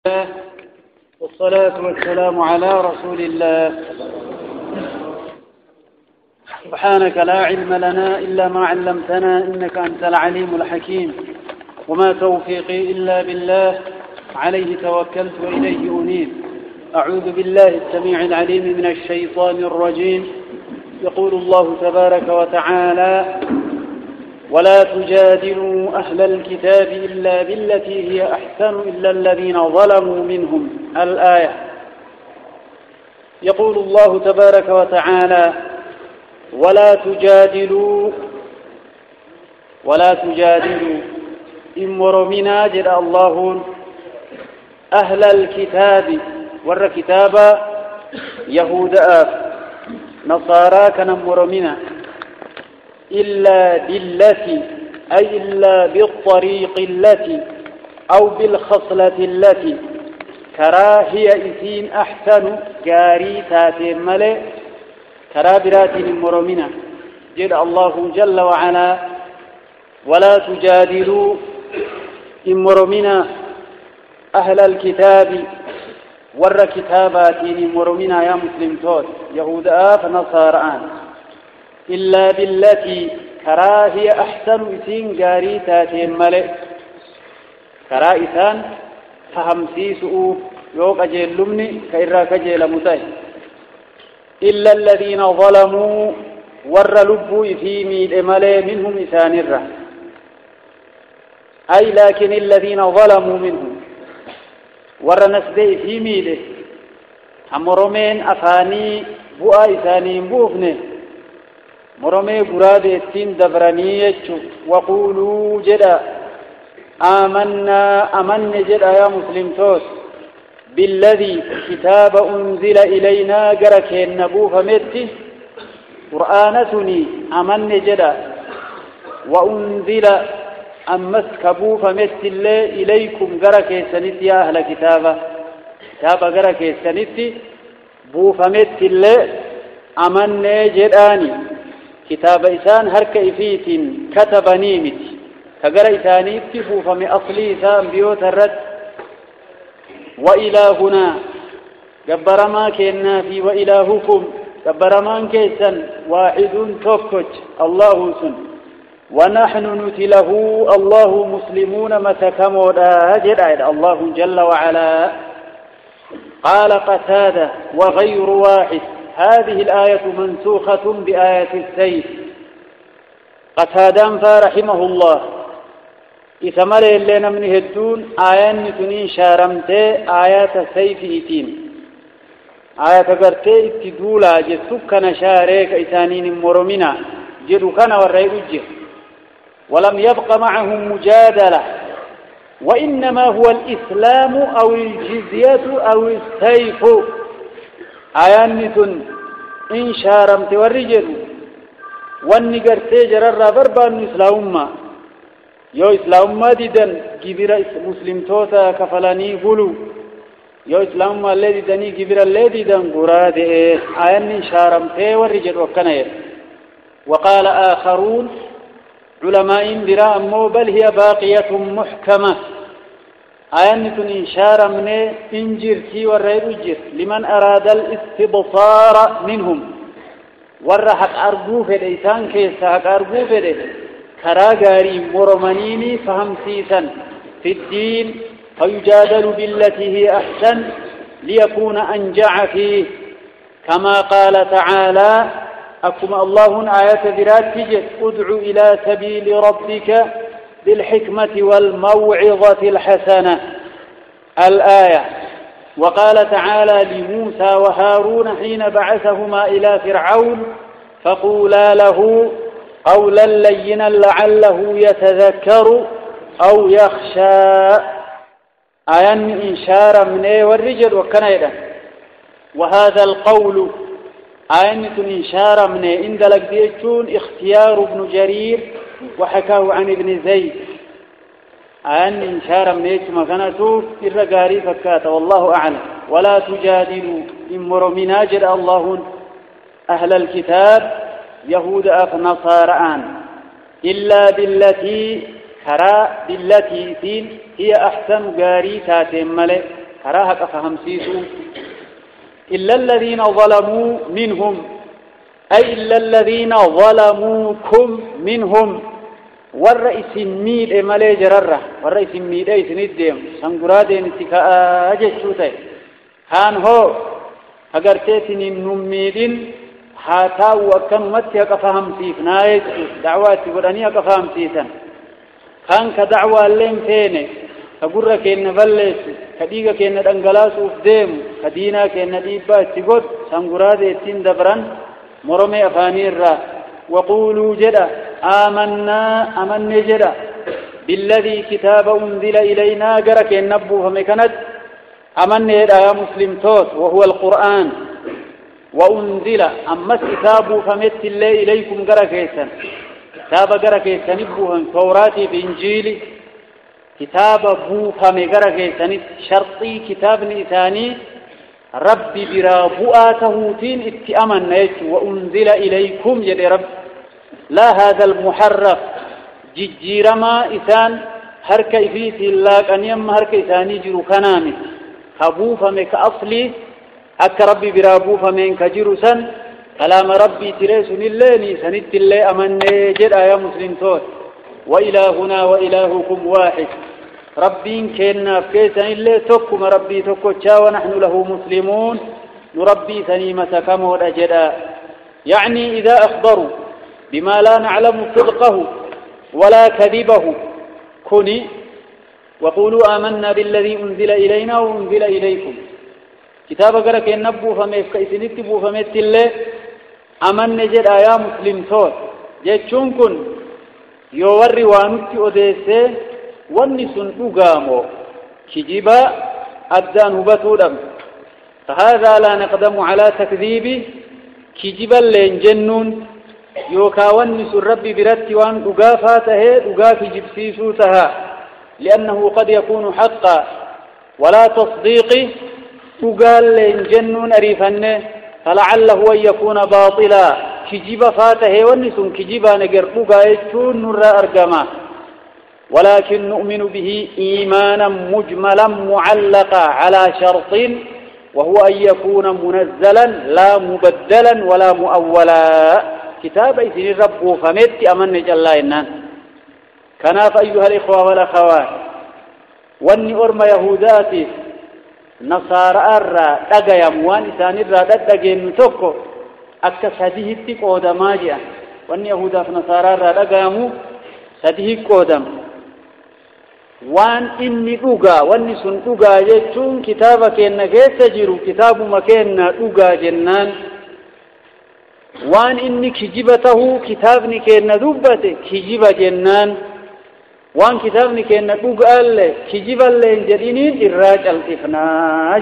الله والصلاة والسلام على رسول الله. سبحانك لا علم لنا إلا ما علمتنا إنك أنت العليم الحكيم، وما توفيقي إلا بالله، عليه توكلت وإليه أنيب. أعوذ بالله السميع العليم من الشيطان الرجيم. يقول الله تبارك وتعالى: ولا تجادلوا أهل الكتاب إلا بالتي هي أحسن إلا الذين ظلموا منهم. الآية. يقول الله تبارك وتعالى: ولا تجادلوا إمرمنا جد الله أهل الكتاب ور كتاب يهود نصارى كنمرمنا إلا بالتي أي إلا بالطريق التي أو بالخصلة التي كراهية إثين أحسن كاري تاتين ملئ كرابرات المرمنة. جل الله جل وعلا: ولا تجادلوا إمرمنا أهل الكتاب ور كتابات إمرمنا يا مسلم توت يهود فنصارى إلا بالتي كراهية أحسن إثين قاري تاتين ملئ كرائسان فهمسيسؤ يوق أجيل لمني كإراك أجيل متاه إلا الذين ظلموا ور لبوا في ميد ملئ منهم إسان الرح، أي لكن الذين ظلموا منهم ور نسبئ في ميده همرمين أفاني بؤا إساني بوفنه مرمي قراد التين دبرانية. وقولوا جدا آمنا أمن جدا يا مسلم توس بالذي كتاب أنزل إلينا قرك النبو فمت قرآنتني أمن جدا وأنزل أمس كبو فمت الله إليكم قرك سنت يا أهل كتاب قرك سنت بو فمت الله أمن جداني كتاب إسان هرك إفيت كتب نيمت كقرأ إساني اتفوا فمن أصلي إسان بيوت الرد. وإلهنا قبر ما كنا في وإلهكم قبر ما كيسا واحد توكج الله سن ونحن نتله الله مسلمون متكمودا هجر الله جل وعلا. قال قتادة وغير واحد: هذه الآية منسوخة بآية السيف. قتادة فرحمه الله إثمر اللينا من هدون آيان تنين شارمتي آيات السيف إتين آيات قرتي اتدولا جسوكنا شاريك إسانين مرمنا جدوكنا والرئيج، ولم يبق معهم مجادلة، وإنما هو الإسلام أو الجزية أو السيف. آيان إن شارمت والرجل والنقرتي جرر بربان إسلام يو إسلام ما ديدن جبير مسلم توتا كفلاني قلو يو إسلام ما اللي ديدني جبير اللي ديدن قراد آيان شارمت والرجل وكنير. وقال آخرون علماء براء مو بل هي باقية محكمة. آيانة إنشارة من إنجرتي والرئيجر لمن أراد الاستبصار منهم والرحق أرجوف الإيسان كيسا حق أرجوف كراغاري مرمانيني فهم سيسا في الدين فيجادل بالتي هي أحسن ليكون أنجع فيه، كما قال تعالى: أكما الله آية ذرات تجد ادعو إلى سبيل ربك بالحكمة والموعظة الحسنة. الآية. وقال تعالى لموسى وهارون حين بعثهما إلى فرعون: فقولا له قولا لينا لعله يتذكر أو يخشى. آيان إنشارة من والرجل وكنيدا. وهذا القول آيان إنشارة من إن دلق ديجون اختيار ابن جرير وحكاه عن ابن زيد. أن إنشارا منيت مكانته الرقاري فكاته والله أعلم. ولا تجادلوا إمرمنا جد الله أهل الكتاب يهود أفنصارآن إلا بالتي كرا بالتي هي أحسن قاري تاتم ملئ كراها كفهم سيسو إلا الذين ظلموا منهم أي إلا الذين ظلموكم منهم والرئيس ميد مالي جررة والرئيس ميد أي سندهم سنقرادين اتكاء أجشوتي كان هو أقرتيتني النميدين حاتاو وكنمتها كفهم سيف نايت دعواتي ورانيها كفهم سيسا كان كدعوة اللين فيني كقرة كينا بلس كديقة كينا دنقلاس وفديم كدينا كينا ديبا تقود سنقرادي اتين دبران مرمي أفانير وقولوا جدا آمنا جدا بالذي كتاب أنزل إلينا قرك النبو فمكنت آمنا يا مسلم توت وهو القرآن وأنزل أما كتاب فمت الله إليكم قركيسا كتاب قركيسا نبوهم توراتي بإنجيلي كتاب بو فمي قركيسا شرطي كتاب نيساني ربي برا بؤاتهوتين اتأمنا وأنزل إليكم يد رب لا هذا المحرف جيرما إسان هركا إفيت الله أن يم هركا إساني جرو كنامي خبو فمك أصلي أك ربي برابو فمن كجرسا كلام ربي تريس الليني سنت الله أمن جد يا مسلم توت وإلهنا وإلهكم واحد ربين كنا فكيسا إلا تكم ربي تكوشا ونحن له مسلمون نربي سنيمة كمود أجدا يعني إذا أخبروا بما لا نعلم صدقه ولا كذبه كني وقولوا آمنا بالذي أنزل إلينا وأنزل إليكم كتاب قرأك النبو فميفك إسنتبو فميت الله أمن نجد يا مسلم توت جيتشون كن يوري وانوتي أديسي والنسن أقامو كجبا أدان هبتودم فهذا لا نقدم على تكذيبه كجبا لين جنون يوكا والنسن ربي برتي وان أقافاته أقافي جبسيسوتها لأنه قد يكون حقا ولا تصديقي تقال لين جنون أريفنه فلعله أن يكون باطلا كجب فاته ونسن كجبا نقرقوقا يجتون نرى أرقما ولكن نؤمن به إيمانا مجملا معلقا على شرط وهو أن يكون منزلا لا مبدلا ولا مؤولا كتاب إذن الرب فمت أمن جل إنان كناف أيها الإخوة والأخوات واني أرم يهوداتي نصارى الرا دغيا موان ثاني الرا دغين توكو اكا سديهتي قودماجيا وان يهودا نصارى الرا دغيامو سديه قودم وان اني دوغا وان سن دوغا يچون كتابك ان كيسجرو كتاب مكن دوغا جنان وان اني كجبته كتابني كن دوبته كجبا جنان وان كتابني كأن بقال كجيب اللين جدينين الراج الإفنا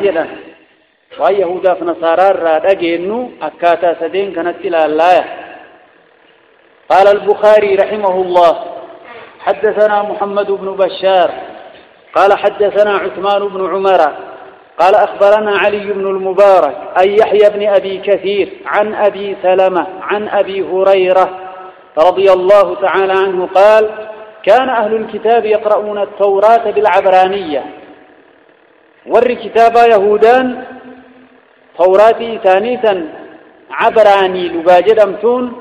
جدا ويهودا فنصارى الراد أجنو أكاتا سدين كانت إلى الله قال البخاري رحمه الله حدثنا محمد بن بشار قال حدثنا عثمان بن عمر قال أخبرنا علي بن المبارك أي يحيى بن أبي كثير عن أبي سلمة عن أبي هريرة رضي الله تعالى عنه قال كان أهل الكتاب يقرؤون التوراة بالعبرانية ور كتاب يهودان توراتي ثانيثا عبراني لغة جدمتون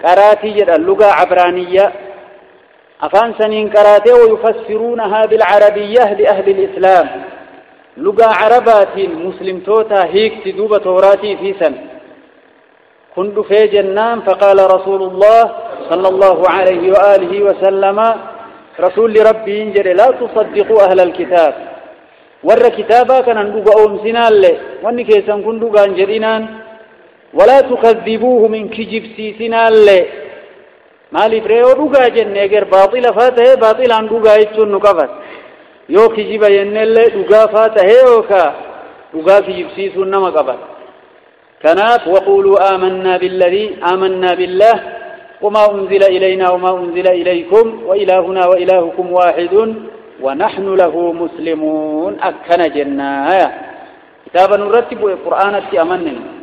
كراتي جد اللغة عبرانية أفان سنين كراتي ويفسرونها بالعربية لأهل الإسلام لغة عربات مسلم توتا هيك تدوب توراتي في سن كنت في جنان فقال رسول الله صلى الله عليه وآله وسلم رسول ربي انجر لا تصدقوا أهل الكتاب ور كتابا كان ندوغا أمسنان له واني كيسان كندوغا انجرينان ولا تكذبوه من كجب سيسنان له مالي فريو دوغا جنة اگر باطل فاته باطل عن دوغا يتشون نقفت يو كجب جنة له دوغا فاته وكا دوغا كجب سيسون نمقفت كناف وقولوا آمنا بالله وما أنزل إلينا وما أنزل إليكم وإلهنا وإلهكم واحد ونحن له مسلمون أكن جنايا كتابا نرتب القرآن أمننا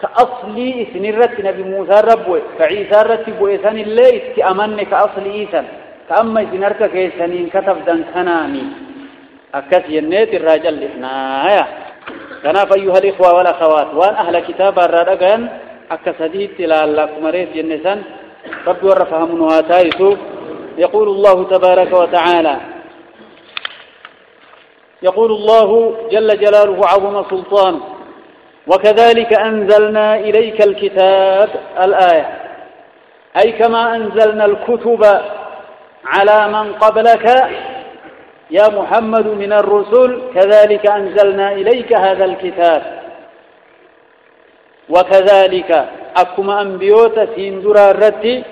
كأصلي إثن الرتب نبي موسى رب كعيسى رتب إثن الله أمن كأصلي إثن كأما إثن أركك إثنين كتب دن كنامي أكثي النت الرجل إحنايا كنا فأيها الإخوة والأخوات وأن أهل كتاب الرجل أكثدي تلالكم مريت جنسان رب ورفهم نهاتايسو يقول الله تبارك وتعالى يقول الله جل جلاله عظم سلطانه وكذلك أنزلنا إليك الكتاب الآية أي كما أنزلنا الكتب على من قبلك يا محمد من الرسل كذلك أنزلنا إليك هذا الكتاب وكذلك أكما أنبيوت سيندرا الرتي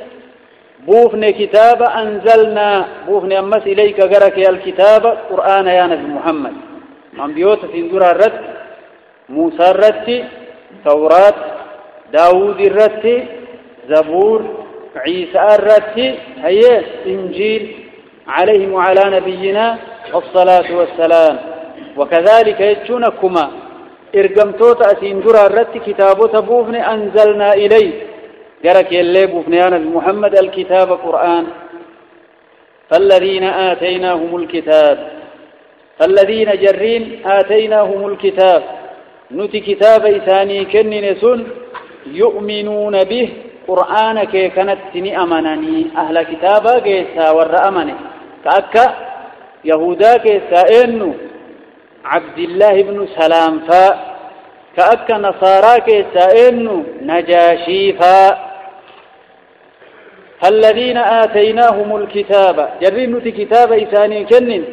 بوفن كتاب أنزلنا بوفن أمس إليك قرك الكتاب قرآن يا نبي محمد أنبيوت سيندرا الرت موسى الرتي توراة داود الرتي زبور عيسى الرتي هي إنجيل عليهم وعلى نبينا الصلاة والسلام وكذلك يجونكما إرقمتوت أسيندرا الرتي كتابوت بوفن أنزلنا إليك جرك اللي بوفن يا نبي محمد الكتاب قرآن فالذين آتيناهم الكتاب فالذين جرين آتيناهم الكتاب نتي كتاب إساني كنن سن يؤمنون به قرآنك كانت تني أمنني أهل كتابا كيسا ور أمني كأكا يهودا كيسا إنو عبد الله بن سلام فا كأكا نصارى كيسا إنو نجاشي فا الذين آتيناهم الكتاب جرين نتي كتاب إساني كنن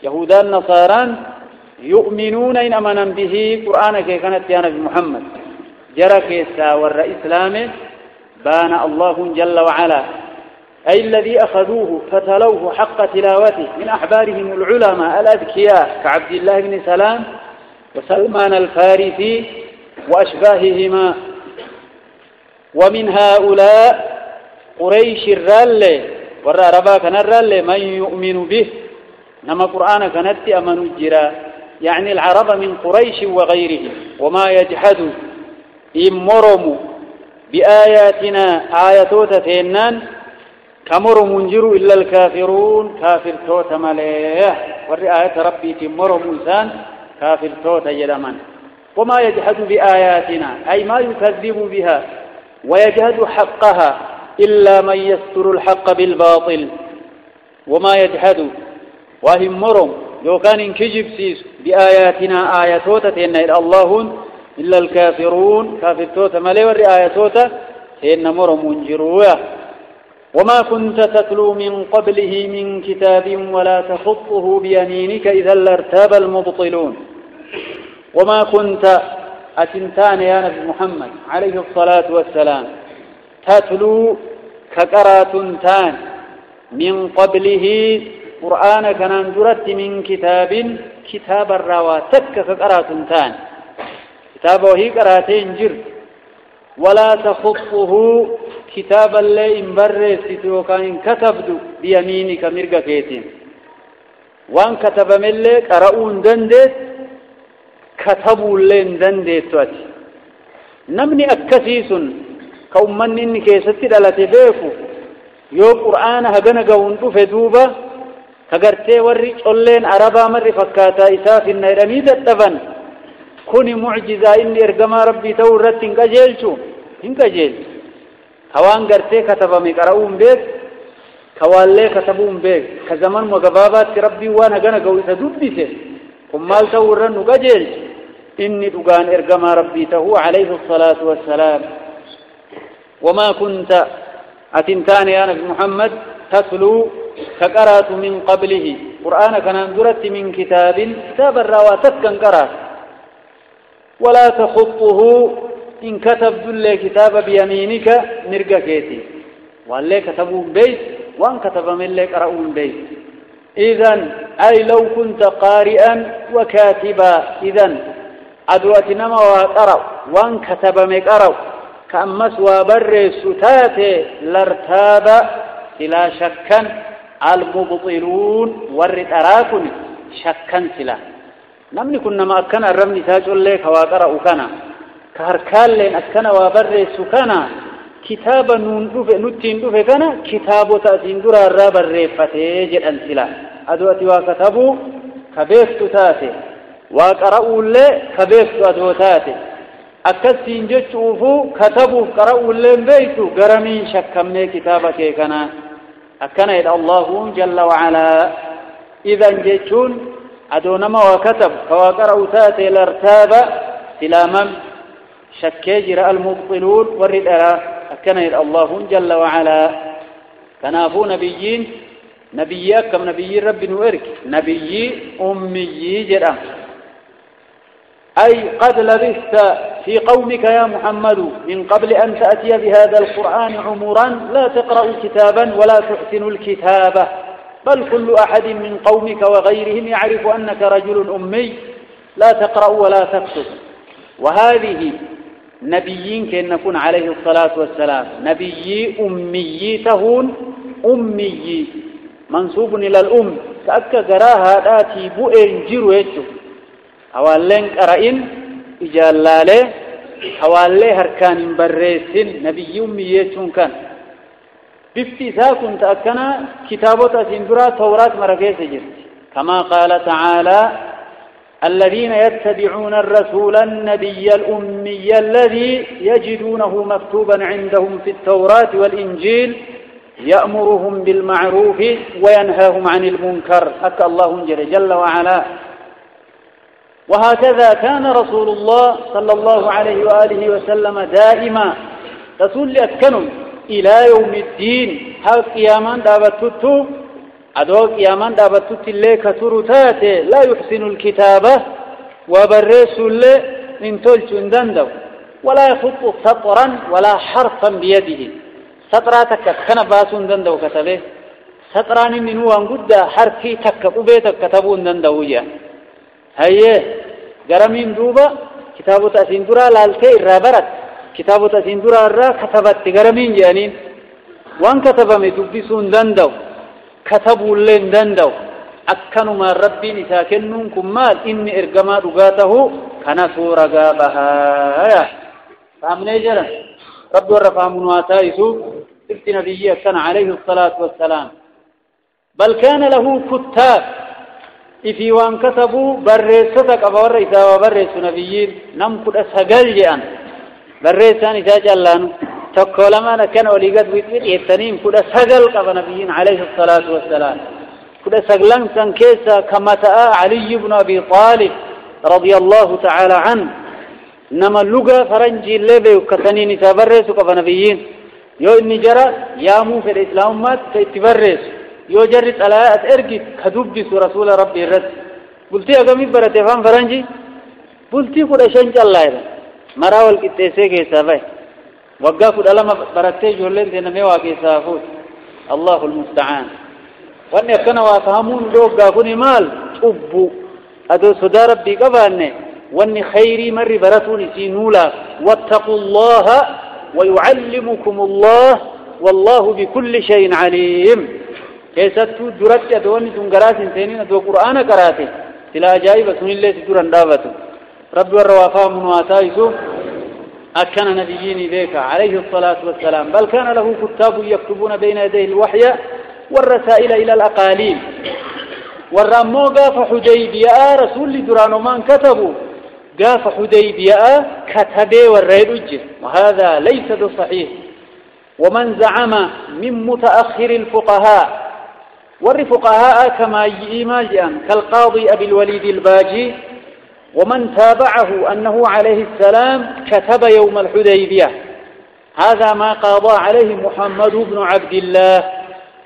يهودا النصارى يؤمنون إن أمنا به قرآنك كانت يا نبي محمد جرك يسا والرئيس لامه بان الله جل وعلا أي الذي أخذوه فتلوه حق تلاوته من أحبارهم العلماء الأذكياء كعبد الله بن سلام وسلمان الفارسي وأشباههما ومن هؤلاء قريش الرالي والرابا كان الرالي من يؤمن به نما قرآن كانت أمنوا الجرا يعني العرب من قريش وغيره وما يجحد إمرم بآياتنا آياتوت فينان كمرم منجر إلا الكافرون كافر توت مليه والرآية ربي تمرم إنسان كافر توت يدمن وما يجحد بآياتنا أي ما يكذب بها ويجهد حقها إلا من يستر الحق بالباطل وما يجحد وهم مرم لو كان انكجب سيس بآياتنا آياتوت فينان الله إلا الكافرون كافر توتا ملي والرآية توتا إن مرم منجرويا وما كنت تتلو من قبله من كتاب ولا تخطه بيمينك إذا لارتاب المبطلون وما كنت أتنتان يا نبي محمد عليه الصلاة والسلام تتلو كقراتنتان من قبله قرآن كننجرت من كتاب الرواتك كقراتنتان كتابه هي قراتين جر ولا تخطه كتابا لا إنبرست وكان كتبت بيمينك مرقا كيتين وان كتب من لك قرؤون دندت كتبوا لين دندت تواتي نمني أكسيس كومن إني كيستي دلتي بيكو يو قرآن هغنى قوندو فدوبة كغرتي ورّي قلين عربا مر فكاتا إساف النيرمي دتفن كوني معجزة إني إرقما ربي تورت إنك جيلشو إنك جيل كوان غرتي كتبا مقرؤون بيك كوان لي كتبون بيك كزمن مقبابات ربي وانا غنى قويتا دبسي كمال تورن نك جيلش إني دقان إرقما ربي تهو عليه الصلاة والسلام وما كنت أتنتان يا نبي محمد تتلو كقرات من قبله قرآن كان انزرت من كتاب الرواتك كان قرات ولا تخطه إن كتب دل كتاب بيمينك مرقا كيتي وان لي كتبون بيت وان كتب من لي قرؤون بيت إذن أي لو كنت قارئا وكاتبا إذن أدواتنما وقرأ وان كتب مقرأ كأمس وبر ستات لارتاب سلا شكا المبطلون والرتراكن شكا سلا نمني كنا ما أكنا الرمي تاجل لك وقرأ كنا كهركال لين أكنا وبر سكنا كتابا نتين دوفي كنا كتاب تأتين درا الراب الرفتي جل أنسلا أدواتي وكتبوا كبيفت تاتي وقرأوا اللي كبيفت أدوتاتي أكسين جتشوفو كتبوا قرأوا اللي بيتو قرمين شكمني كتابك كنا أكنا إلى الله جل وعلا إذا جتشون أدونما وكتب فوقرأوا تاتي الارتاب سلاما شكيجر المبطلون والرداء أكنا إلى الله جل وعلا كنافو نبيين نبيك كم نبي رب نورك نبي أمي جرأ أي قد لبثت في قومك يا محمد من قبل أن تأتي بهذا القرآن عمرا لا تقرأ كتابا ولا تحسن الكتابة بل كل أحد من قومك وغيرهم يعرف أنك رجل أمي لا تقرأ ولا تكتب وهذه نبيين كأن نكون عليه الصلاة والسلام نبي أمي تهون أمي منسوب إلى الأم كأك قراها داتي بؤين جرويتو حوالين قرائن إجالالي حوالي هركان بريسين نبي أميتون كان بافتساء كنت أكنا كتابة سندرا توراة مرقية جرت كما قال تعالى الذين يتبعون الرسول النبي الأمي الذي يجدونه مكتوبا عندهم في التوراة والإنجيل يأمرهم بالمعروف وينهاهم عن المنكر أكى الله جل وعلا وهكذا كان رسول الله صلى الله عليه وآله وسلم دائما رسول أكنم إلى يوم الدين هل قيامان دابتتو أدو قيامان دابتت اللي كترتات لا يحسن الكتابة وبرس اللي انتلت اندندو ولا يخط سطرا ولا حرفا بيده سطراتك كان باسون دندو كتبه سطران من هو قد حرفي تكبيتك كتبون دندو يا هيه جرمين دوبا كتابة سندرا لالتي الرابرت كتابة سندرا الرا كتبت جرمين جانين وان كتب متبسون دندو كتبوا لين دندو أكنوا ما ربي نساكنون كمال إني إرجما رجاته كان سورة جابها فهمني جرا رب ورفع منواتا يسوع سبت نبيه كان عليه الصلاة والسلام بل كان له كتاب إفي وان كتبوا بريستك أبور إذا وبرس نبيين نم كد سجل جان بريسان إذا جلان تقول ما كان وليقد ويتويت يتنين كد سجل كب نبيين عليه الصلاة والسلام كد سجلان تنكيسا كما تأى علي بن أبي طالب رضي الله تعالى عنه نما اللغة فرنجي اللي وكتنين تبرس كب نبيين يو إني جرى يامو في الإسلام ما تتبرس يو جرت على أرجع كذوب رسول ربي الرد قلتي أقامي برات فهم فرنجي قلتي كذا شنج الله إذا مراول كتسيء كيسافي وقع كذا لما براتي جولين تنمي واقيسافو الله المستعان وأن يكون وافهمون لوج قافوني مال أبو هذا صدار ربي قبانه وأن خيري مر براتوني سينولا واتقوا الله ويعلمكم الله والله بكل شيء عليم كيستو درت أدواني تنقراس انتينين أدو قرآن كراتي تلا أجائب سن الله تدران دافتو رب والروافا منواتايسو أكان نبيين ذيك عليه الصلاة والسلام بل كان له كتاب يكتبون بين يديه الوحي والرسائل إلى الأقاليم والرمو قاف حديبيا رسول درانو من كتبوا قاف حديبيا كتبه والرئيد أجر وهذا ليس بصحيح ومن زعم من متأخر الفقهاء والفقهاء كما يماجئا كالقاضي أبي الوليد الباجي ومن تابعه أنه عليه السلام كتب يوم الحديبية هذا ما قضى عليه محمد بن عبد الله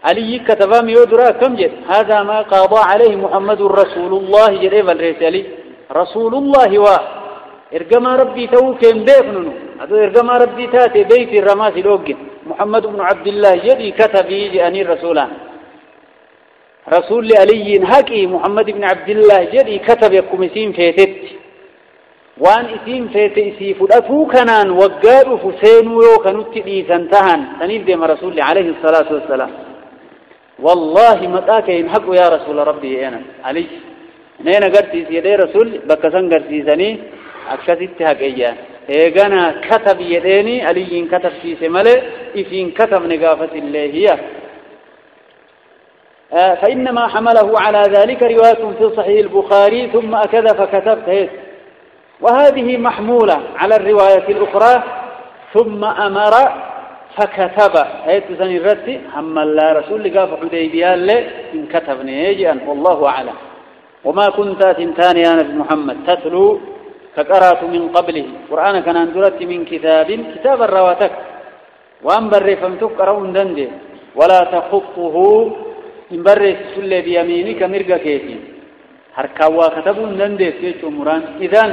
علي كتب ميودرا كم جد هذا ما قضى عليه محمد رسول الله جريب الرسالي رسول الله إرجما ربي توكم بيفنن هذا إرجما ربي تاتي بيت الرماس لوجن محمد بن عبد الله يدي كتب يجي أني رسولا رسول علي حكي محمد بن عبد الله يدي كتب يكم اسم فيتت وان اسم فيت اسيف أتو كنان وقالوا فسين ويوكنوا تدي سنتهن تنيل ديما رسول عليه الصلاة والسلام والله متاك ينحق يا رسول ربي أنا علي نينا قرتي سيدي رسول بكسن قرتي سني أكسيت حقيا إيجانا كتب يديني علي كتب في سمله إفين كتب نقافة الله هي فإنما حمله على ذلك رواية في صحيح البخاري ثم أكذا فكتبت، وهذه محمولة على الرواية الأخرى ثم أمر فكتب تسني الرد هم الله رسول لقاف حديبية إن كتبني يجئا والله أعلم. وما كنت تنتاني يا نبي محمد تتلو فقرأت من قبله قرآن كان أندرت من كتاب الرواتك وأنبر فمتك قرأون دندي ولا تخطه إن برس كل بيمينك مرقى كيتي هركوا كتبون دندي سيشو مران. إذن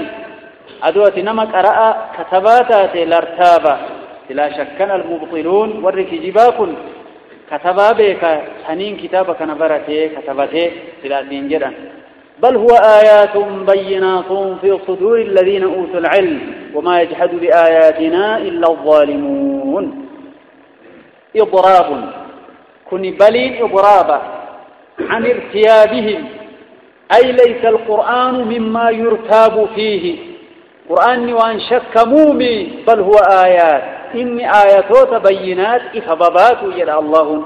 أدوات نمك أرأى كتباتات الارتابة لا شكن المبطلون ورك جباكن كتبا بك سنين كتابك نبرته كتبته ثلاثين جدا بل هو آيات بينات في صدور الذين أوتوا العلم وما يجحد بآياتنا إلا الظالمون. إضراب كن بلين إضرابا عن ارتيابهم أي ليس القرآن مما يرتاب فيه قرآن وأن شك مومي بل هو آيات إني آياتو بينات إفبابات يدعى الله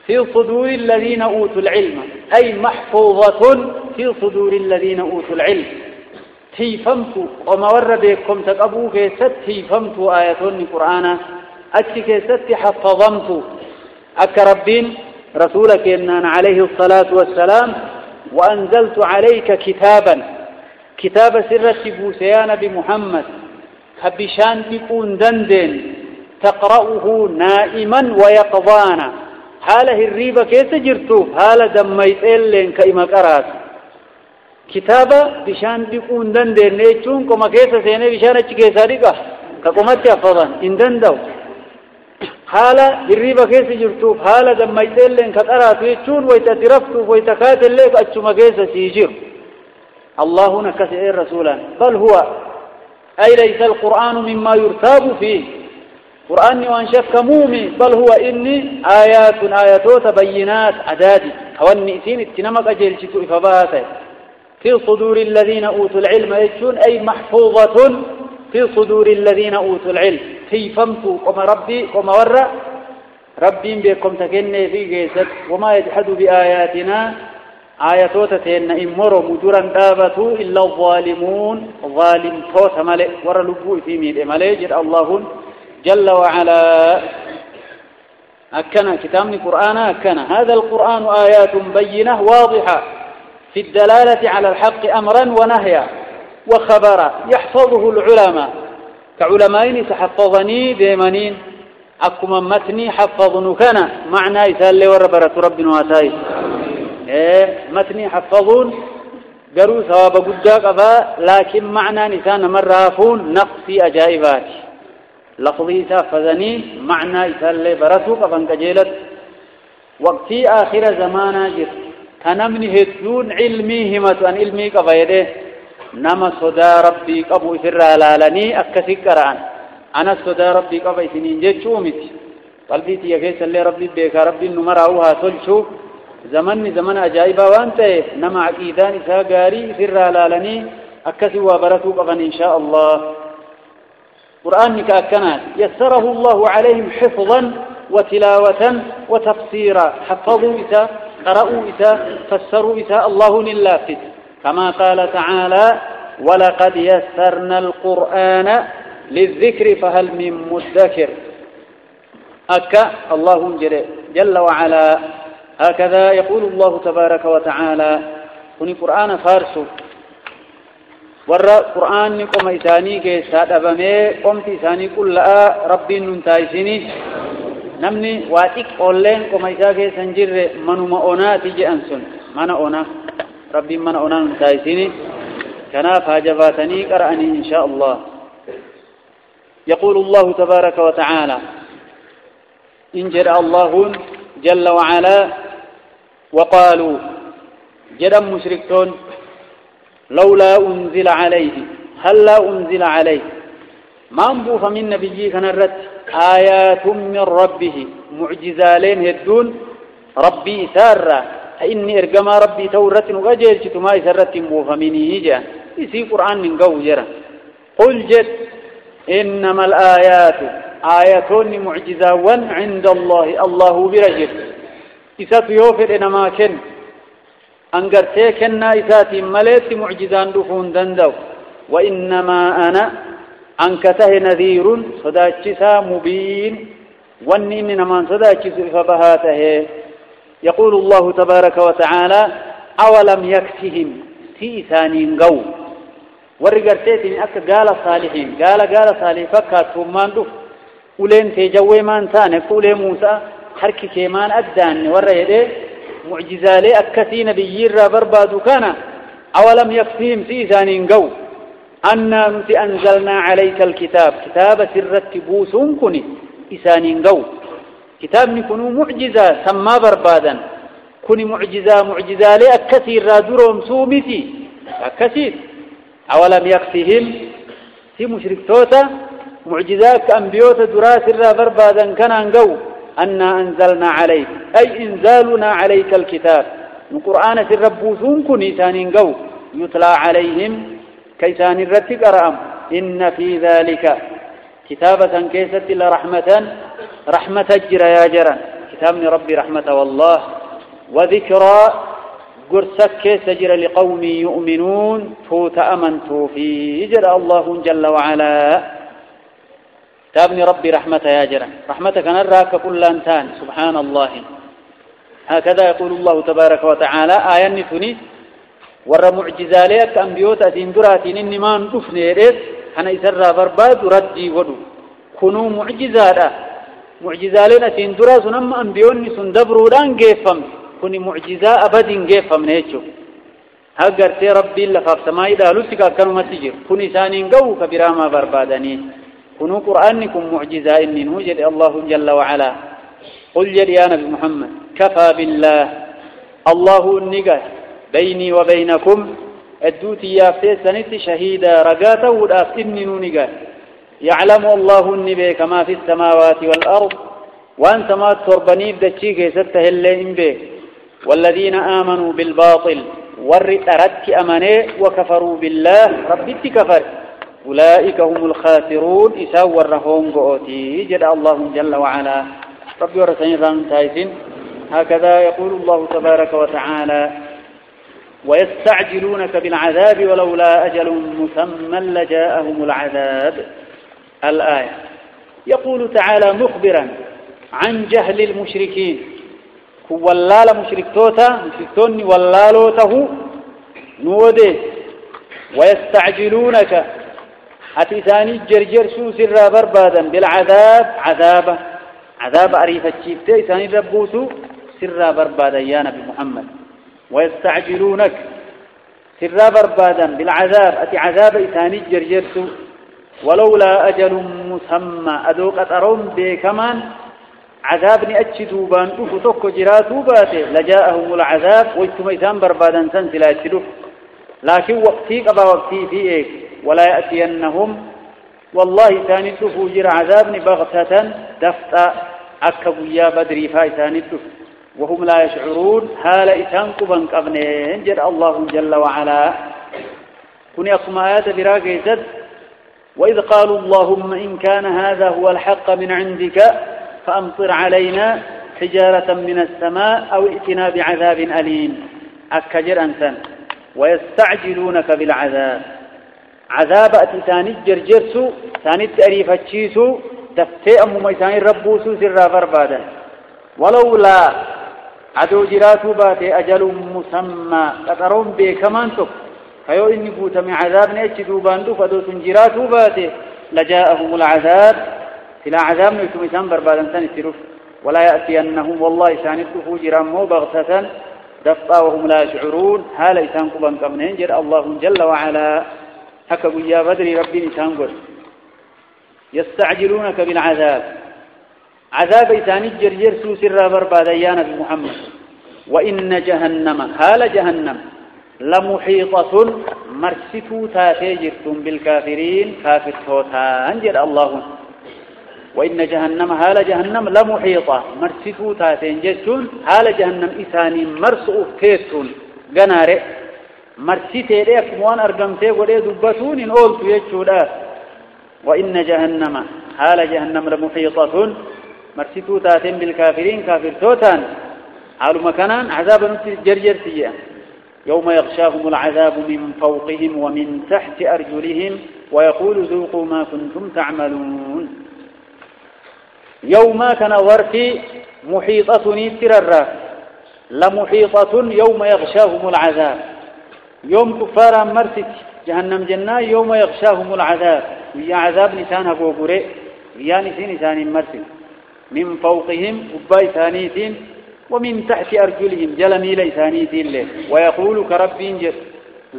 في صدور الذين أوتوا العلم أي محفوظة في صدور الذين أوتوا العلم تيفمت وما وردكم تقبوا كيست تيفمت آياتون قرآن أتي كيست حفظمت أكربين رسولك إننا عليه الصلاة والسلام وأنزلت عليك كتاب سرة بوسيان بمحمد هبشان بكون دندن تقرأه نائما ويقظانا حاله الريبة كيس جرتو حاله دميت إلين كإما قرات كتابة بشان بكون دندن نيچون كما كيس سيني بشان اچ كيسا ديقا كقمت يفضان ان دندو حاله الريبة كيس جرتو حاله دميت إلين كقرات ويچون ويتترفتو ويتكات الليك اچما كيس سيجر الله نكسئ رسولا بل هو أي ليس القرآن مما يرتاب فيه قرآن وأن شك مومي بل هو إني آياتو تبينات عدادي كواني إسين اتنمك أجل شتو إفباته في صدور الذين أوتوا العلم يجون أي محفوظة في صدور الذين أوتوا العلم تيفمتوا وما ربي وما ورى ربي بكم تكني في جيسد وما يجحد بآياتنا آياتو تتين إمرو مجرا دابتو إلا الظالمون ظالم توت ملئ ورلبو في ميد ملئ جر الله جل وعلا أكنا كتابني قرآن أكنا هذا القرآن آيات بينة واضحة في الدلالة على الحق أمرا ونهيا وخبرا يحفظه العلماء كعلمائين تحفظني ديمانين أكما متني حفظنكنا معنى يسال وربرة ربنا واتاي متني حفظون قالوا ثواب قداك أبا لكن معنى نسان مرافون نقصي أجائبات لفظي سافذني معنى يسال برسوك فانكجيلت وقتي آخر زمانا جر كنمني هدون علمي همة أن علمي كفايده نما صدا ربي قبو إسر لالني أكسي قرآن أنا صدا ربي قبو إسنين جيشومت قلبي تيكيس اللي ربي بيكا ربي نمرعوها تلشو زمن أجائبا وانت نما عقيدان إسا قاري إسر لالني أكسي وبرسوك فان إن شاء الله قرآن كأكنات يسره الله عليهم حفظا وتلاوة وتفسيرا حفظوا إسا قرأوا إسا فسروا إسا الله للافت كما قال تعالى ولقد يسرنا القرآن للذكر فهل من مدكر أكا الله جل وعلا هكذا يقول الله تبارك وتعالى كن قرآن فارسو ورى قرآن قم إساني كيساد أبمي قمت إساني كل ربي ننتايسيني نمني واتك أولين قم إساكي سنجر منو مأونا تيجي أنسون منا أونا ربي من أونا ننتايسيني كناف هجباتني قرأني إن شاء الله يقول الله تبارك وتعالى إن جرى الله جل وعلا وقالوا جرى مشركون لولا أنزل عليه هل لا أنزل عليه ما انبوف من نبيي كنرت آيات من ربه معجزالين هدون ربي سارة إني إرقما ربي تورت وغجل ما يسرت انبوف مني جاء يسي قرآن من قو جرى قل جد إنما الآيات آياتون معجزة عند الله برجل إسات يوفر إنما كن أنقرتي كنا إساتي مليت معجزان دفون دندو وإنما أنا أنكته نذير صداتشسا مبين واني من من صداتشس فبهاته يقول الله تبارك وتعالى أولم يكفهم تيسانين قو ورقرتيت من أكا قال صالحين قال صالح فكات فمان دف ولين تجوي مان تانك ولين موسى حركي كيمان أدان ورهده معجزالي أكثي نبيين بربادو كان أولم يكفهم تيسانين قو أنا أنزلنا عليك الكتاب كتاب سرت بوسون كني إسانين قو كتاب نكونوا معجزة سما بربادا كوني معجزة لي أكثير رادورهم سومتي أكثير أولم يكفهم في مشرك توتا معجزات أنبيوت دراس بربادا كان قو أنا أنزلنا عليك أي إنزالنا عليك الكتاب القرآن سر بوسون كني إسانين قو يتلى عليهم كيسان الرتق أرأم إن في ذلك كتابة كيست إلا رحمة جرى يا جرى كتاب من ربي رحمة والله وذكرى قرسك كيس جرى لقوم يؤمنون فوت أمنتوا فيه جرى الله جل وعلا كتاب من ربي رحمة يا جرى رحمتك نراك كل أنتان سبحان الله هكذا يقول الله تبارك وتعالى آية نتني ور معجزاليك أنبيوت أتندراتين إني ما ندفني ريت أنا إسرى برباد ردي ودو كنوا معجزالين أتندراس نما أنبيوني سندبرودان جيفم كوني معجزة أبد جيفم نيتشو هاجر تي ربي الله فابسماي دالوسك كانوا مسجر كوني سانين جو كبراما بربادني كنوا قرآنكم معجزة إني نوجد الله جل وعلا قل يا نبي محمد كفى بالله الله النجاة بيني وبينكم الدوتي يافتي سنتي شهيدا رقاته والأفتني نونقا يعلم الله النبي كما في السماوات والأرض وأنت ما تربني بدتشيك يسته اللين به والذين آمنوا بالباطل ورأتك أمني وكفروا بالله ربك كفر أولئك هم الخاسرون إساور رهون قوتي جد الله جل وعلا ربي ورسين ران تايسين هكذا يقول الله تبارك وتعالى ويستعجلونك بالعذاب ولولا أجل مسمى لجاءهم العذاب الآية يقول تعالى مخبرا عن جهل المشركين واللال مشركتون واللالوته نودي ويستعجلونك أتثاني جرجر سوس بربادا بالعذاب عذاب أريفة الشيفتة ثاني ربوسو سر بربادا يا نبي محمد ويستعجلونك سر بربادا بالعذاب أتي عذاب ثاني جرجرسو ولولا أجل مسمى أدوك أترون بكمان عذابني أتشدوا بان أفتوك جراتوا باته لجاءهم العذاب ويتم إثام بربادا سنسلا يتشدوه لكن وقتي قبا وقتي في إيك ولا يأتينهم والله ثاني تفوجر عذابني بغتة دفتا أكبوا يا بدري فاي ثاني تفوجر وهم لا يشعرون هال إتانكبا قبنين جد الله جل وعلا كني أقم آيات براقي زد وإذ قالوا اللهم إن كان هذا هو الحق من عندك فأمطر علينا حجارة من السماء أو ائتنا بعذاب أليم أكجر أنسان ويستعجلونك بالعذاب عذاب أتساني جرجرسو ثاني التأريف الشيسو دفتئ مميساني ربوسو سر فربادا ولولا عدو جراتو باتي أجل مسمى قطرون بكمان تك فيو إني بوت من عذاب نيتشدو باندو فدو تنجراتو باتي لجاءهم العذاب سلا عذاب نيتم إسان بربادا سنسرف ولا يأتينهم والله سانته جرامو بغتة دفتا وهم لا يشعرون هال إسان قبان قبنين جر الله جل وعلا حكبوا يا بدر ربي إسان قل يستعجلونك بالعذاب عذاب إسان الجرجر سوسر بربادا يا نبي محمد وإن جهنم هال جهنم لمحيطة مرستو تاتيجرتم بالكافرين كافر توتان جل الله وإن جهنم هال جهنم لمحيطة مرستو تاتيجرتم هال جهنم إساني مرسؤ تيتون قنارئ مرسيتي ليك موان أرقمتي ولي دبتون إن أولت يجودا وإن جهنم هال جهنم لمحيطة مرسيتو تاتين بالكافرين كافر توتان حال مكانا عذاب جرجر سيئا يوم يغشاهم العذاب من فوقهم ومن تحت أرجلهم ويقول ذوقوا ما كنتم تعملون يوم كان ظرفي محيطة تررا لمحيطة يوم يغشاهم العذاب يوم كفارا مرست جهنم جنة يوم يغشاهم العذاب يا عذاب لسان بوبري يا نسان مرست من فوقهم أباي ثانيتين ومن تحت أرجلهم جلمي ليسانيتين له ويقول كرب جد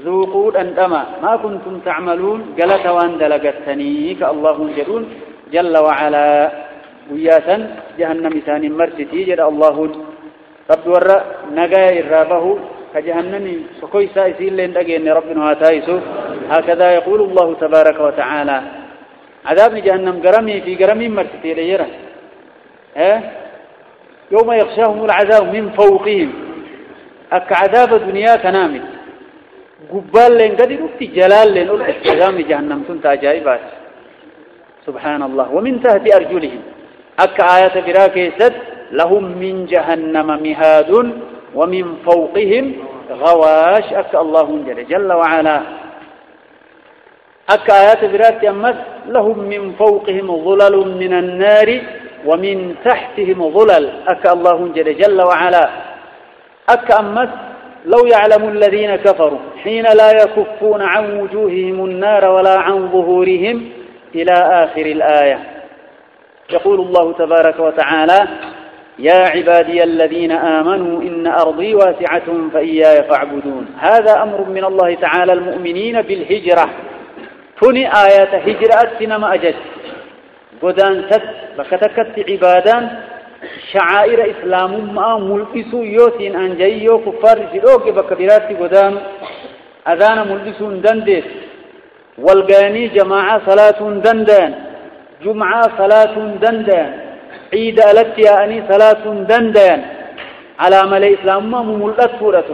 ذوقوا أندما ما كنتم تعملون قلت وان دلقتني كالله جدون جل وعلا وياسا جهنم ثاني مرستي جد الله رب ورى نجا الرابه كجهنم فكوي سائسين لين دقين ربنا هاتايسو هكذا يقول الله تبارك وتعالى عذاب جهنم قرمي في قرمي مرستي ليرا يوم يغشاهم العذاب من فوقهم أك عذاب الدنيا كنامل قبال لين قد يرفت جلال لين عذاب جهنم كنت عجائبات سبحان الله ومن تحت أرجلهم أك آية براكيست لهم من جهنم مهاد ومن فوقهم غواش أك الله جل وعلا أك آيات براكي أمس لهم من فوقهم ظلل من النار ومن تحتهم ظلل أك الله جل وعلا أك أمس لو يعلم الذين كفروا حين لا يكفون عن وجوههم النار ولا عن ظهورهم إلى آخر الآية يقول الله تبارك وتعالى يا عبادي الذين آمنوا إن أرضي واسعة فإياي فاعبدون هذا أمر من الله تعالى المؤمنين بالهجرة تني آيات هجرة سنما أجد قدان ست بكتكت عبادان شعائر إسلام ما ملبسو يوتين أنجيو كفار سلوك بكبيرات قدان أذان ملبسو دندس والغاني جماعة صلاة دندان جمعة صلاة دندان عيد ألتياني صلاة دندان على ملء إسلام ما مملت سورة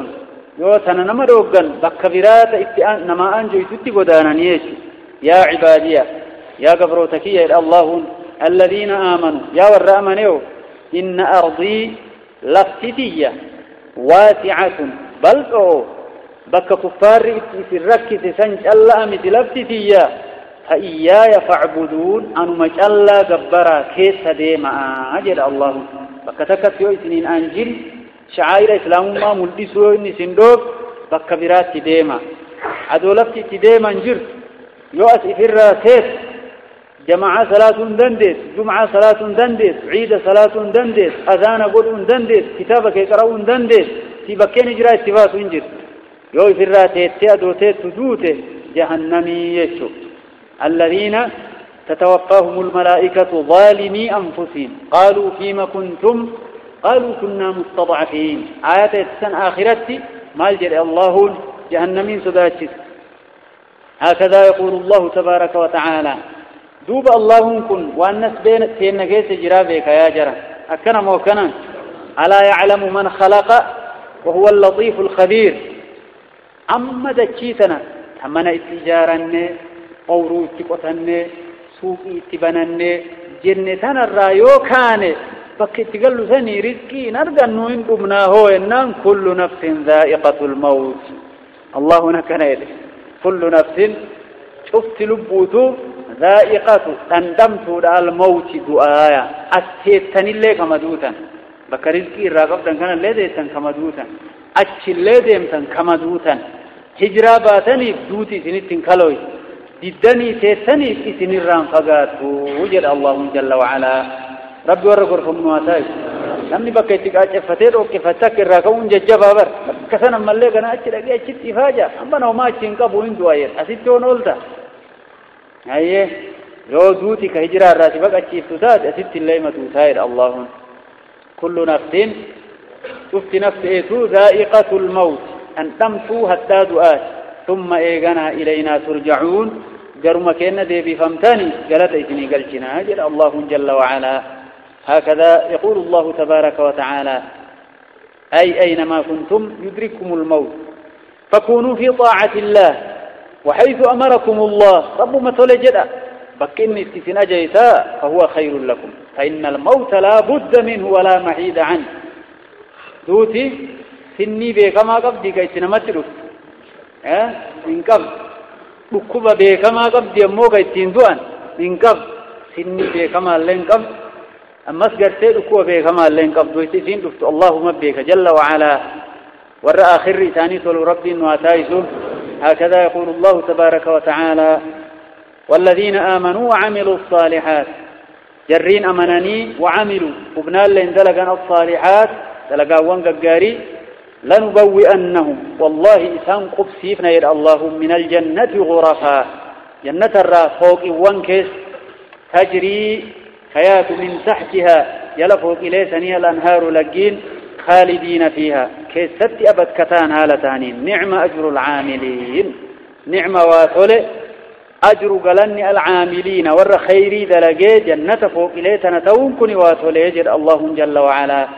يوتنا نمروغن بكبيرات اتئان نما أنجو يتتي قدانا نيشي يا عبادية يا قبروتكي يا الله الذين آمنوا يا والرأمنيو إن أرضي لفتتية واسعة بل بك كفار في الركس سنج الله أمت لفتتية فإياي فاعبدون أنو مجألا قبرا كيس ديما أجل الله بك تكتيو سنين أنجل شعائر إسلام ما ملبسو إني سندوك بك برات ديما عدو لفتت ديما انجر يؤس إفرا كيس جماعة صلاة دندس جمعة صلاة دندس عيد صلاة دندس أذان قول دندس كتابك يقرأون دندس تبكين إجراء اتفاس انجر يو إفرا تيتيادو تيتدوته جهنمي يشو الذين تتوفاهم الملائكة ظالمي أنفسهم قالوا فيما كنتم قالوا كنا مستضعفين آيات السنة آخرتي ما الجرء الله جهنمين سداتشت هكذا يقول الله تبارك وتعالى دوب اللهم كن والناس بين تينجيس جرابك يا جرى أكنا موكنا ألا يعلم من خلق وهو اللطيف الخبير أما دكيتنا أمنا اتجارنا قورو اتقوتنا سوق اتبننا جنتنا الرايو كان فكتقلوا ثاني رزقي نرجع نوين قمناه إنان كل نفس ذائقة الموت الله نكنا إليه كل نفس شفت لبوتو ذائقة تندمت على الموت دعايا أتيتني اللي كمدوتا بكرزقي الراقب كان اللي كمدوتا أتشي اللي كمدوتا هجرة باتني بدوتي سنتين كالوي ددني تيتني في سنران فقات وجد الله جل وعلا ربي ورقر فمنواتاي نمني بكيتك أجفتير وكفتك الراقون ججبا بر كسنا ملي كنا أجل أجل إفاجة أما نوما أجنقبوا إندو آيات أسيتون أولتا أيه لو دوتي كهجرة الراتبك أجل تساد أسيت اللي ما تساير الله كل نفس شفت نفس إيتو ذائقة الموت أن تمتوا حتى دعات ثم إيغنا إلينا ترجعون قرما كينا دي بفمتاني قالت إثني قلتنا أجل الله جل وعلا هكذا يقول الله تبارك وتعالى أي أينما كنتم يدرككم الموت فكونوا في طاعة الله وحيث أمركم الله رب ما تولجد بكني استثناء جيساء فهو خير لكم فإن الموت لا بد منه ولا محيد عنه دوتي سني بكما قبدي كيتنا مترو إن قبض بكوبا بكما قبدي أمو كيتين دوان إن قبض سني بكما لين قبض أما سجرتي بكوبا بكما لين قبض ويتين دفت اللهم بك جل وعلا ور آخر ثاني تولو ربي واتايسو هكذا يقول الله تبارك وتعالى والذين آمنوا وعملوا الصالحات جرين أمناني وعملوا وبنا لين دلقا الصالحات دلقا وانقاري لنبوئنهم والله إسان قبسيفنا يرى الله من الجنة غرفا جنة الرا فوق وانكس تجري حياة من تحتها يلفوق إليسني الأنهار لقين خالدين فيها كيست أبد كتان هالتانين نعم أجر العاملين نعم واتولي أجر قلني العاملين ور خيري دلقي جنة فوق إليتنا تونكني واتولي يجر الله جل وعلا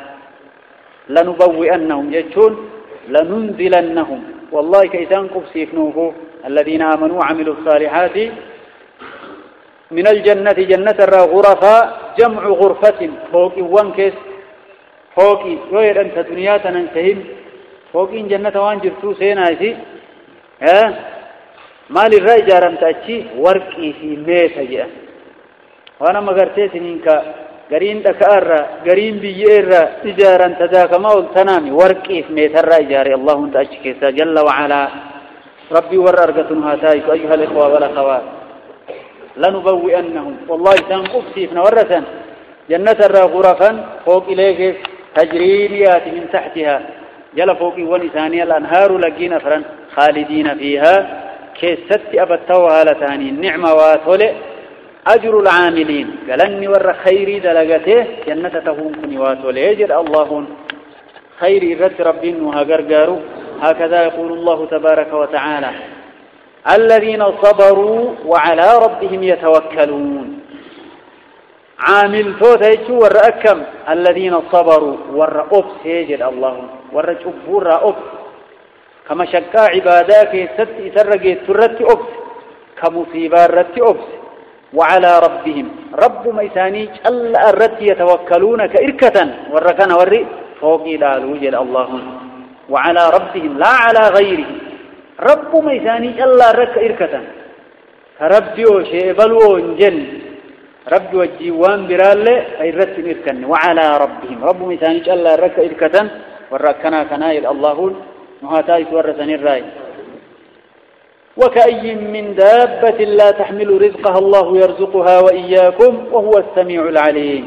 لنبوئنهم يجون لننزلنهم والله كيسان قبسيفنوه الذين آمنوا وعملوا الصالحات من الجنة جنة غرفا جمع غرفة فوق وانكس فوقي وير أنت دنيا تنسهم فوقين جنة وانجرتو سينايسي مال الرأي جارم تأتي ورقي في ميتا جاء وانا مغرتي سنينكا قرين دكارا قرين بيئرا تجارا تداك مول تنامي ورقي في ميتا الرأي جاري الله تأتي كيسا جل وعلا ربي ورأرقتنها تايك أيها الإخوة والأخوات لنبوئنهم والله سنقفسيفنا ورثا جنة غرفا فوق إليك تجريبيات من تحتها جل فوق ونسانيا الأنهار لقين فرن خالدين فيها كيست أبتوها لتاني النعمة واتولي أجر العاملين قالني ور خيري دلقته جنة تهونكني واتولي يجر الله خيري رد ربين وهقرقارو هكذا يقول الله تبارك وتعالى الذين صبروا وعلى ربهم يتوكلون عامل توتا يجو ور أكم الذين صبروا ور أبس يجد الله ور جبور أبس كما شكا عباداك ست إسرقيت ترت أبس كمصيبة رت أبس وعلى ربهم رب ميسانيج ألا الرت يتوكلون كإركة ور كان ور فوقي لا وجد الله وعلى ربهم لا على غيره رب ميسانيج ألا رك إركة ربي وشيء بلو انجل رب وجيوان برالة فيرت إركن وعلى ربهم رب ميسانيج ألا رك إركة وركنا كنايل الله وهاتاي تورثني الرأي وكأي من دابة لا تحمل رزقها الله يرزقها وإياكم وهو السميع العليم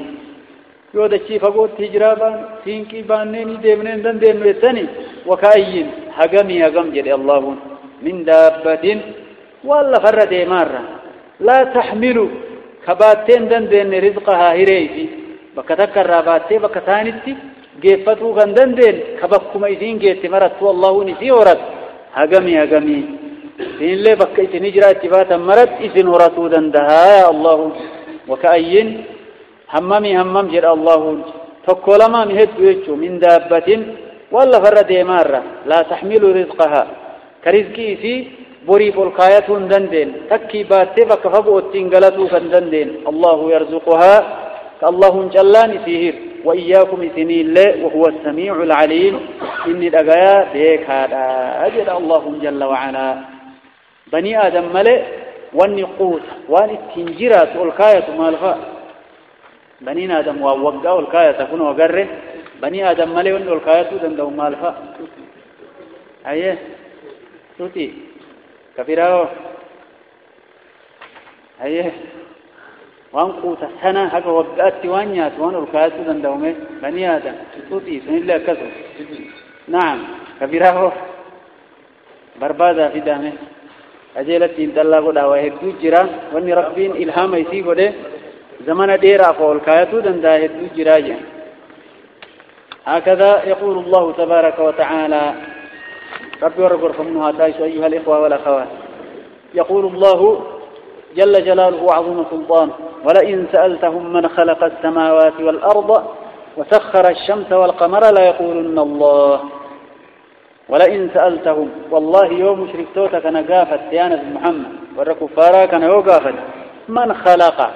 يودا الشيء فقود تجرابا سينكي بانيني ديمنين دندين ويتني وكأي هقمي هقم جل الله من دابة ولا فرد مرة لا تحمل كباتين دندين رزقها هريفي بكتكر راباتي بكتانتي جيفتو غندندين كبكم ايدين جيت مرت والله نسي ورد هقمي هقمي إن لي بكيت نجرا اتفاتا مرت إذن ورتو دندها يا الله وكأين همم جر الله فكلما مهد ويجو من دابة ولا فرد مرة لا تحمل رزقها كرزقي في بوري فالقاية دندين تكي باتي بكفبو التنقلتو كندندين الله يرزقها كالله جلان سيهر وإياكم سنين الله وهو السميع العليم إن الأغايا بيك هذا أجل الله جل وعلا بني آدم ملئ والنقوت والتنجيرات والكاية مالفا بني آدم ووقع والكاية تكون وقره بني آدم ملئ والكاية تندو مالفا أيه توتي كفراو أيه وان قوت السنة حق وقعت وانيات وان الكاية تندومي بني آدم توتي سن الله كسر نعم كفراو بربادا في دامه أجلت إن الله قد وهدو جرا وأن ربين إلهام يسيق ده زمن ديرا فول كايتو دندا هدو جراجا هكذا يقول الله تبارك وتعالى ربي ورقر فمنها تايس أيها الإخوة والأخوات يقول الله جل جلاله وعظم سلطان ولئن سألتهم من خلق السماوات والأرض وسخر الشمس والقمر لا يقولن الله ولئن سألتهم والله يوم مشركتوتا كان قافت سيانة محمد والكفارا كان يوقافت من خلق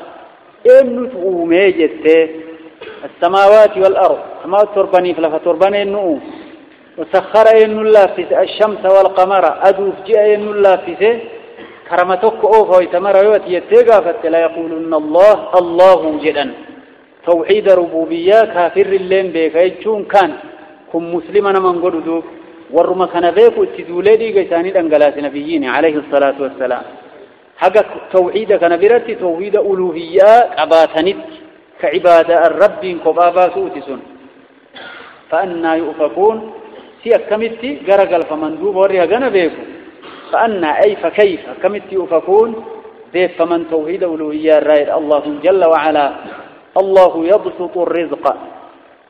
إنه تقومي جته السماوات والأرض كما تربني فلا تربني النؤوم وسخر إن الله في الشمس والقمر أدوف جاء إن الله في كرمتك أوفا ويتمر يوتي يتيقى فلا يقولون الله جدا توحيد ربوبية كافر اللين بيك يجون كان كم مسلمنا من قدودوك ورما كان بيكو اتدولي قيساني الأنقلاس نبيين عليه الصلاة والسلام حقا توحيد كان برتي توحيد ألوهية قباتنت كعبادة الرب كبابا سوتسون فأنا يؤفكون سيك كمتي قرقل فمندوب وريها قنا بيكو فأنا أي فكيف كمتي يؤفكون بيت فمن توحيد ألوهية الرائد الله جل وعلا الله يبسط الرزق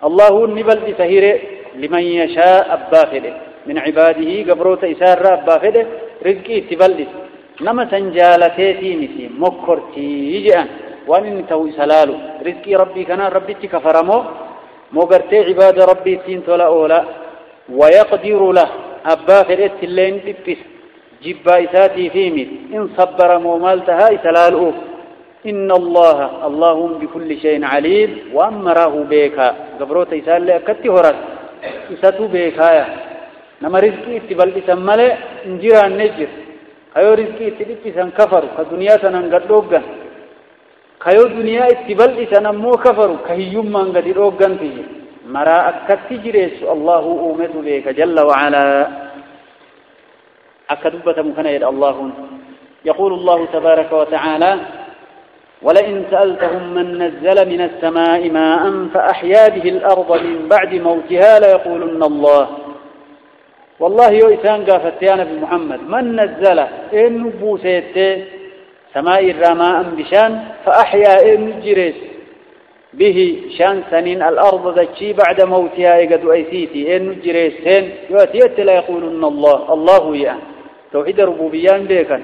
الله نبل بسهيره لمن يشاء أبافده من عباده قبروت إسار أبافده رزقي تبلس نما سنجالتي نسي مكرتي يجئن وأن تو سلالو رزقي ربي كان ربي تكفرمو مغرتي عباد ربي تين تولا أولا ويقدر له أبافده اللين ببس جبا إساتي فيمت إن صبر مومالتها إسلالو إن الله بكل شيء عليم وأمره بيكا قبروت إسال لأكتي هرس إساتو بيكايا نما رزقي اتبال إسمالي انجرا النجر كيو رزقي اتبال إسان كفر كدنيا سننقدوغا كيو دنيا اتبال إسانمو كفر كهيوم من قدروغا فيه مرا أكتي جريس الله أومت بيكا جل وعلا أكدوبة مكنيد الله يقول الله تبارك وتعالى ولئن سألتهم من نزل من السماء ماء فأحيا به الأرض من بعد موتها ليقولن الله والله يؤسان قافت يا نبي محمد من نزل إن بوسيت سماء الرماء بشان فأحيا إن جريس به شان سنين الأرض ذكي بعد موتها يقد أيسيتي إن جريسين يؤتيت ليقولن الله يا توحيد ربوبيان بيكا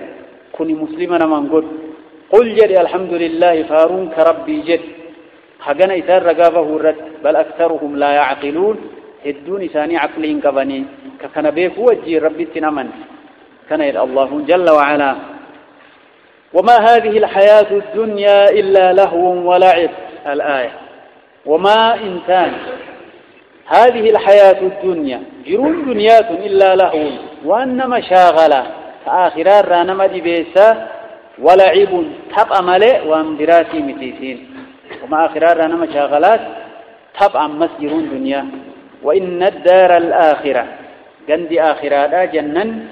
كوني مسلمنا من قد قل جري الحمد لله فارون كربي جد حقنا إثار رقابه الرد بل أكثرهم لا يعقلون الدون إساني عقلين كبني كان بيك وجي ربي تنمن كان الله جل وعلا وما هذه الحياة الدنيا إلا لهو ولعب الآية وما إنسان هذه الحياة الدنيا جرون دنيات إلا لهو وأنما شاغلا آخرار رانما دي بيسا ولعب تبع ملئ وامدراتي متيسين وما آخرار رانما شاغلات تبع مسجرون دنيا وإن الدار الآخرة جندي آخرات جنن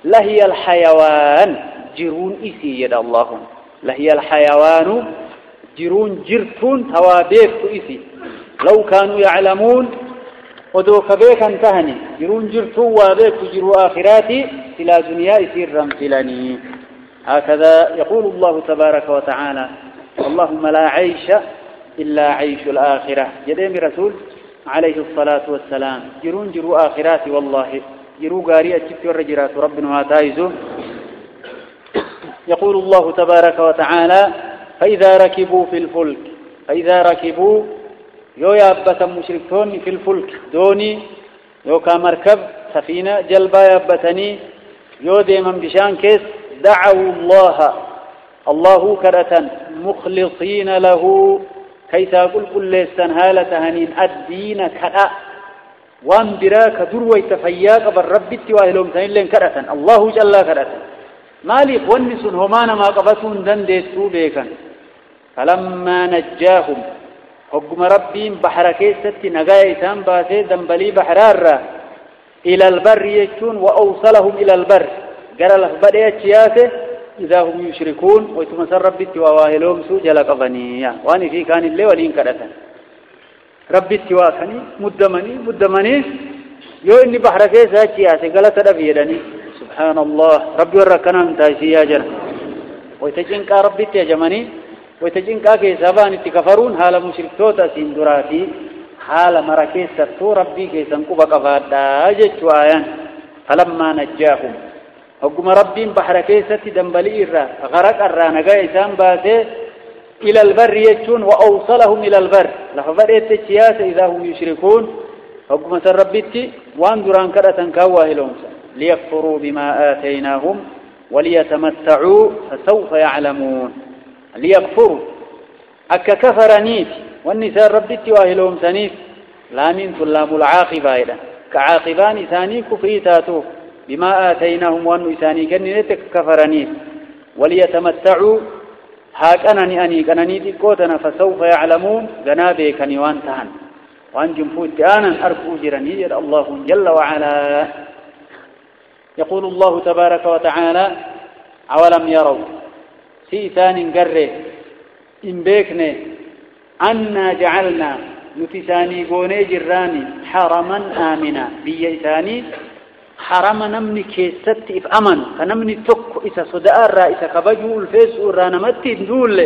لهي الحيوان جرون إسي يد الله لهي الحيوان جرون جرتون توابيك إسي لو كانوا يعلمون ودوك بيك انتهني جرون جرتون وابيك جروا آخراتي إلى دنيا إسير رمثلني هكذا يقول الله تبارك وتعالى اللهم لا عيش إلا عيش الآخرة جديم رسول عليه الصلاة والسلام جرون جروا آخراتي والله جروا قارئة جبت والرجرات ربنا واتايزه يقول الله تبارك وتعالى فإذا ركبوا في الفلك فإذا ركبوا يو يابة مشركون في الفلك دوني يو كمركب سفينة جلبا يابتني يو ديما بشان كيس دعوا الله كرة مخلصين له كيس أقول كل استنهالة هنين الدين كرة وان براك دروي تفياك بالرب التواهلهم سنين لين كرة الله جل كرة مالك ونسون همانا ما قبسون دندسوا بيكا فلما نجاهم حكم ربهم بحر كيست نغايتان باسي دنبلي بحرار إلى البر يجون وأوصلهم إلى البر قال له بدأت سياسة إذا هم يشركون ويتمسر ربي التواهلهم سوء جلق ظنيا واني في كان اللي ولين كرة ربي التواهلني مدمني يو إني بحر كيست سياسة قال تدفيدني سبحان الله ربي وركنا انتاشي يا جنة ويتجنك ربي تيجمني ويتجنك كيسابان اتكفرون حال مشركتوتا سندراتي حال مراكيس ستو ربي كيسنكو بقفادا جيشو آيان فلما نجاهم حكم ربي بحر كيست دنبلي إرى غرق الرى نقا إسان باسي إلى البر يجون وأوصلهم إلى البر لفبر يتجياس إذا هم يشركون حكم سر ربي وان دران كرة كواهلهم ليكفروا بما آتيناهم وليتمتعوا فسوف يعلمون ليكفروا أكا كفر نيت والنساء ربي واهلهم سنيف لامين تلام العاقبة إذا كعاقبان إساني كفري تاتو بما آتيناهم وأن إساني كننتك كفرني وليتمتعوا هاك أنني تكوتنا فسوف يعلمون جنابي كنيوان تهن وأن جنفوت آنا أركو جرني الله جل وعلا يقول الله تبارك وتعالى أولم يروا سيسان قره إن بيكني أنا جعلنا نتساني قوني جراني حرما آمنا بيئساني حرما نمني كيست إف أمن فنمني تك إسا صداء رئيسا كبجو الفيس ورانا متي دول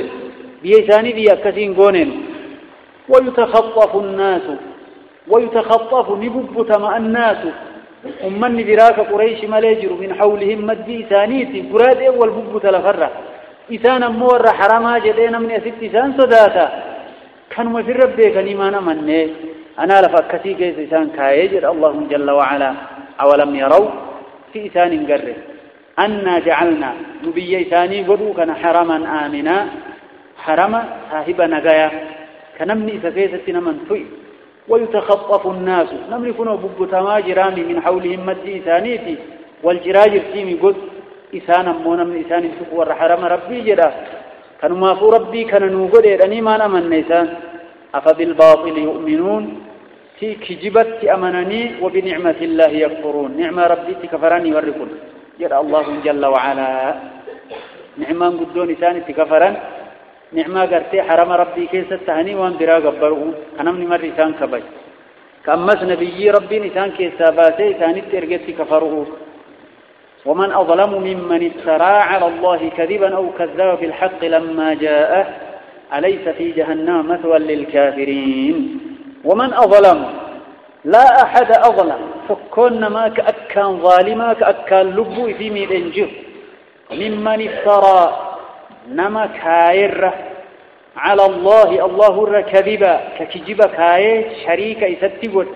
بيئساني بيأكسين قونين ويتخطف نبب تما الناس أمن براك قريش ملاجر من حولهم مدي إسانيتي قراد أول بب تلفرة إسانا مور حرما جدين من أسد إسان صداتا كانوا في ربي كنيمان مني أنا لفكتي كيس إسان كايجر الله جل وعلا أولم يروا في إسان قرر أنا جعلنا نبي إساني ودوكنا حرما آمنا حرما صاحب نقايا كنمني فكيستنا من فيه ويتخطف الناس نمني كنا ببتما جرامي من حولهم مد إسانيتي والجراجر تيمي قد إسانا مونا من إسان سكور حرم ربي جدا كانوا ما فو ربي كان نوقد أني ما نمن نيسان أفبالباطل يؤمنون في كجبت أمنني وبنعمة الله يكفرون نعمة ربي تكفراني ورقون جدا الله جل وعلا نعمة قدون إسان تكفران نعمة قرتي حرم ربي كيس التهني وان برا قبرؤون كنمني مر إسان كبج كأمس نبي ربي إسان كيس باسي إسان ترقت كفرؤون ومن أظلم ممن افترى على الله كذبا أو كذب بالحق لما جاءه أليس في جهنم مثوى للكافرين ومن أظلم لا أحد أظلم فكون ما كأكان ظالما كأكان لبو في ميلنجر ممن افترى نما كاير على الله كذبا ككجب كاي شريك يستبون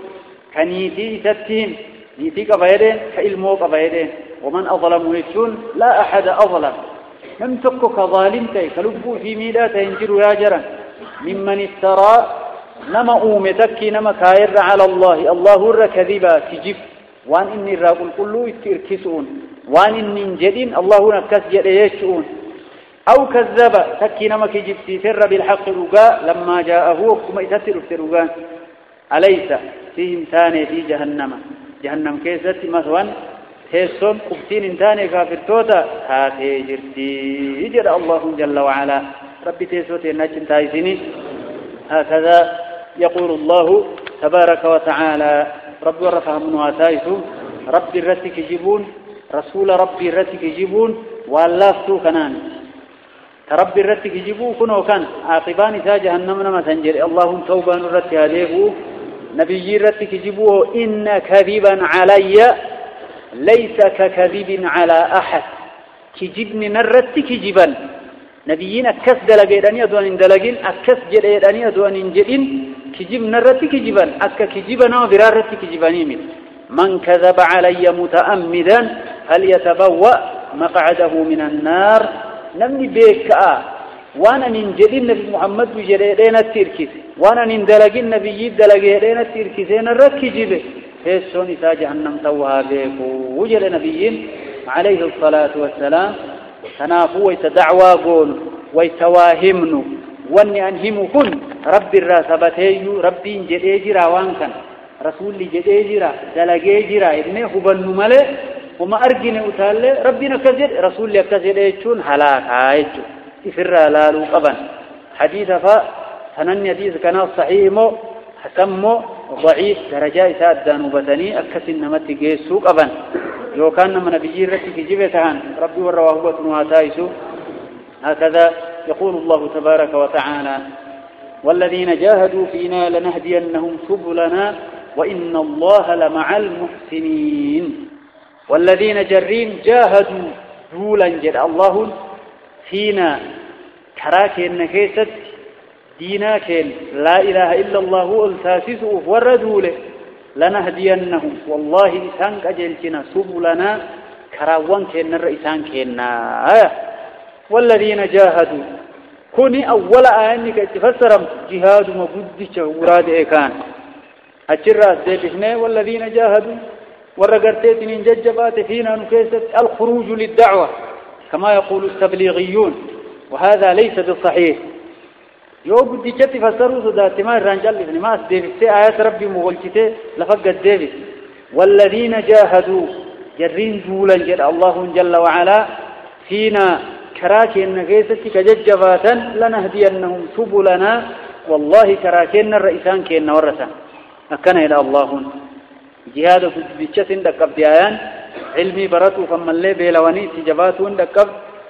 كنيتي يستهم نيتي كفايدين كإلمو كفايدين ومن أظلم يشون لا أحد أظلم لم تكك ظالمتي كلبو في ميلات ينجر يا جرا ممن افترى نما أومتك نما كاير على الله كذبا كجب وان إني الرابل كله يتركسون وان إني جدين الله نكس جديشون أو كذب تكي نما كجب سر بالحق رقاء لما جاءه كما يتسر في رقاء أليس فيهم ثاني في جهنم كيست مثوان تيسون قبتين انتاني كافر توتا هاتي جرتي يجر الله جل وعلا ربي تيسوتي نجم تايسيني هكذا يقول الله تبارك وتعالى ربي ورفع من واتايسو ربي الرتك يجيبون رسول ربي الرتك يجيبون واللافتو كنان تربي الرتك يجيبون كنو كان عاقبان تا جهنم نما تنجر اللهم توبان الرتك هديه نبي الرتك يجيبوه إن كذبا علي ليس ككذب على أحد كجبن نرت كجبا نبيين أكس دلقين أدوان دلقين أكس جلين أدوان جلين كجب نرت كجبا أكا كجبا وبرارت كجبانين من كذب علي متأمدا فليتبوأ مقعده من النار نمني بيك وانا من جلين نبي محمد جلين التركيز وانا من دلقين نبي دلقين التركيزين الركجبه فيسون إسا جهنم توها بيكو وجل نبيين عليه الصلاة والسلام تنافوا ويتدعوا قول ويتواهمن واني أنهمكن رب الراسبتي ربي جديجرا وانكن رسول جديجرا دلقيجرا ابنه بنو ملي وما أرجن أتالي ربنا كزر رسول كزر يجون حلاكا يجو إفر لالو قبن حديث فنن حديث كان صحيح حسمو ضعيف درجة إساءة دانوبتني أكسن نمت جيسوك أبن لو كان من نبي رتك جبتان ربي والرواه واتايسو هكذا يقول الله تبارك وتعالى والذين جاهدوا فينا لنهدينهم سبلنا وإن الله لمع المحسنين والذين جرين جاهدوا دولا جد الله فينا كراكين كيست ديناكين لا إله إلا الله التاسسه وردوله لنهدينهم والله إسانك أجلتنا سبلنا كراوان كين الرئيسان كينا والذين جاهدوا كوني أول آيانك اتفسر جهاد مبدش وراد إيكان أجراس ديبهنا والذين جاهدوا ورقرتيت من ججبات فينا نكيست الخروج للدعوة كما يقول التبليغيون وهذا ليس بالصحيح يوم بديت فسروا ذات ما الرجال ابن ماس ديفيس آيات ربي مغلقته لفقد ديفيس والذين جاهدوا جرين جولا جل الله جل وعلا فينا كراكين نقيست كججباتا لنهدينهم سبلنا والله كراكين الرئيسان كين ورسا أكنا إلى الله جهاد بديت دكب ديان علمي براتو فمن لي بيلواني تجباتون دكب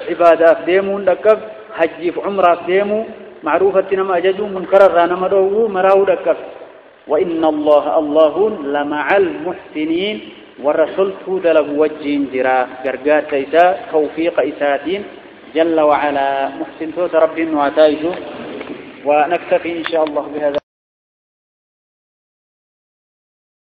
عبادة ديمون دكب حج عمره ديمو معروفة نما أججو منكر نما دوو مراو دكف وإن الله لمع المحسنين والرسول تودل وجين جرا غرغار كيسا توفيق إساتين جل وعلا محسن توت رب وعتايجو ونكتفي إن شاء الله بهذا.